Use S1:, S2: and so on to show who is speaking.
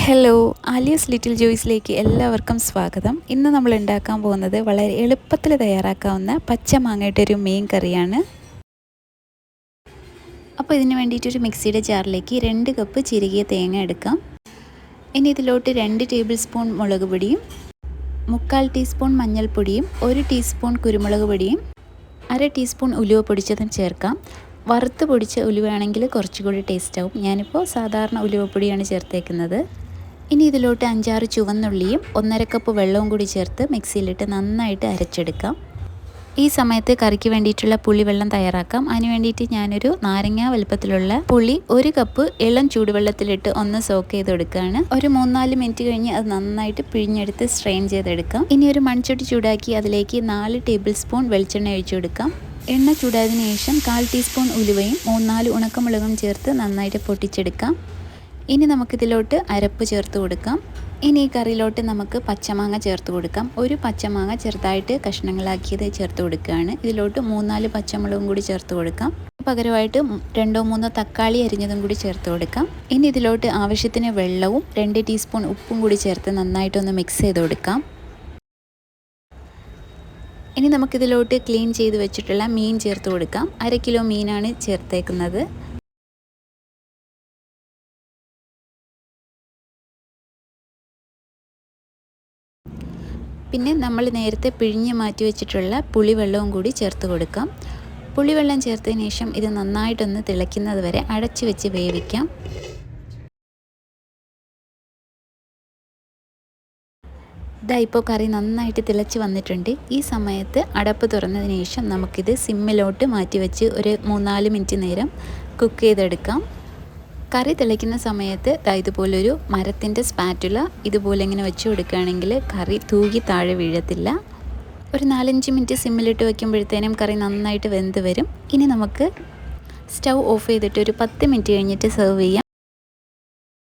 S1: Hello, Alia's little ജോയ്സിലേക്ക് എല്ലാവർക്കും സ്വാഗതം. ഇന്ന് നമ്മൾ ഉണ്ടാക്കാൻ പോകുന്നത് വളരെ എളുപ്പത്തിൽ തയ്യാറാക്കാവുന്ന പച്ച മാങ്ങയിട്ടൊരു മീൻ കറിയാണ്. അപ്പോൾ ഇതിന് വേണ്ടിയിട്ടൊരു മിക്സിയുടെ ജാറിലേക്ക് 2 കപ്പ് ചിരകിയ തേങ്ങ എടുക്കാം. ഇനി ഇതിലോട്ട് 2 ടേബിൾ സ്പൂൺ മുളക് പൊടിയും 3/4 ടീസ്പൂൺ മഞ്ഞൾപ്പൊടിയും 1 ടീസ്പൂൺ കുരുമുളക് പൊടിയും 1/2 ടീസ്പൂൺ ഉലുവ പൊടിച്ചതും ചേർക്കാം. വറുത്ത് പൊടിച്ച ഉലുവയാണെങ്കിൽ കുറച്ചുകൂടി ടേസ്റ്റ് ആവും. ഞാനിപ്പോൾ സാധാരണ ഉലുവപ്പൊടിയാണ് ചേർത്തേക്കുന്നത്. ഇനി ഇതിലോട്ട് 5-6 ചുവന്നുള്ളിയും 1/2 കപ്പ് വെള്ളവും കൂടി ചേർത്ത് മിക്സിയിലിട്ട് നന്നായിട്ട് അരച്ചെടുക്കാം. ഈ സമയത്ത് കറിക്ക് വേണ്ടിയിട്ടുള്ള പുളിവെള്ളം തയ്യാറാക്കാം. അതിന് വേണ്ടിയിട്ട് ഞാനൊരു നാരങ്ങ വലുപ്പത്തിലുള്ള പുളി 1 കപ്പ് ഇളം ചൂടുവെള്ളത്തിലിട്ട് ഒന്ന് സോക്ക് ചെയ്തെടുക്കുകയാണ്. ഒരു 3-4 മിനിറ്റ് കഴിഞ്ഞ് അത് നന്നായിട്ട് പിഴിഞ്ഞെടുത്ത് സ്ട്രെയിൻ ചെയ്തെടുക്കാം. ഇനി ഒരു മൺചട്ടി ചൂടാക്കി അതിലേക്ക് 4 ടേബിൾ സ്പൂൺ വെളിച്ചെണ്ണ ഒഴിച്ചു കൊടുക്കാം. എണ്ണ ചൂടായതിനു ശേഷം 1/4 ടീസ്പൂൺ ഉലുവയും 3-4 ഉണക്കമുളകും ചേർത്ത് നന്നായിട്ട് പൊട്ടിച്ചെടുക്കാം. ഇനി നമുക്കിതിലോട്ട് അരപ്പ് ചേർത്ത് കൊടുക്കാം. ഇനി ഈ കറിയിലോട്ട് നമുക്ക് പച്ചമാങ്ങ ചേർത്ത് കൊടുക്കാം. ഒരു പച്ചമാങ്ങ ചെറുതായിട്ട് കഷ്ണങ്ങളാക്കിയത് ചേർത്ത് കൊടുക്കുകയാണ്. ഇതിലോട്ട് 3-4 പച്ചമുളകും കൂടി ചേർത്ത് കൊടുക്കാം. പകരമായിട്ട് 2-3 തക്കാളി അരിഞ്ഞതും കൂടി ചേർത്ത് കൊടുക്കാം. ഇനി ഇതിലോട്ട് ആവശ്യത്തിന് വെള്ളവും 2 ടീസ്പൂൺ ഉപ്പും കൂടി ചേർത്ത് നന്നായിട്ടൊന്ന് മിക്സ് ചെയ്ത് കൊടുക്കാം. ഇനി നമുക്കിതിലോട്ട് ക്ലീൻ ചെയ്ത് വെച്ചിട്ടുള്ള മീൻ ചേർത്ത് കൊടുക്കാം. 1/2 കിലോ മീനാണ് ചേർത്തേക്കുന്നത്. പിന്നെ നമ്മൾ നേരത്തെ പിഴിഞ്ഞ് മാറ്റി വെച്ചിട്ടുള്ള പുളിവെള്ളവും കൂടി ചേർത്ത് കൊടുക്കാം. പുളിവെള്ളം ചേർത്തതിന് ശേഷം ഇത് നന്നായിട്ടൊന്ന് തിളയ്ക്കുന്നത് വരെ അടച്ചു വെച്ച് വേവിക്കാം. ഇപ്പോൾ കറി നന്നായിട്ട് തിളച്ച് വന്നിട്ടുണ്ട്. ഈ സമയത്ത് അടപ്പ് തുറന്നതിന് ശേഷം നമുക്കിത് സിമ്മിലോട്ട് മാറ്റി വെച്ച് ഒരു 3-4 മിനിറ്റ് നേരം കുക്ക് ചെയ്തെടുക്കാം. കറി തിളയ്ക്കുന്ന സമയത്ത് ഇതുപോലൊരു മരത്തിൻ്റെ സ്പാറ്റുല ഇതുപോലെ ഇങ്ങനെ വെച്ച് കൊടുക്കുകയാണെങ്കിൽ കറി തൂകി താഴെ വീഴത്തില്ല. ഒരു 4-5 മിനിറ്റ് സിമ്മിലിട്ട് വയ്ക്കുമ്പോഴത്തേനും കറി നന്നായിട്ട് വെന്ത് വരും. ഇനി നമുക്ക് സ്റ്റൗ ഓഫ് ചെയ്തിട്ട് ഒരു 10 മിനിറ്റ് കഴിഞ്ഞിട്ട് സെർവ് ചെയ്യാം.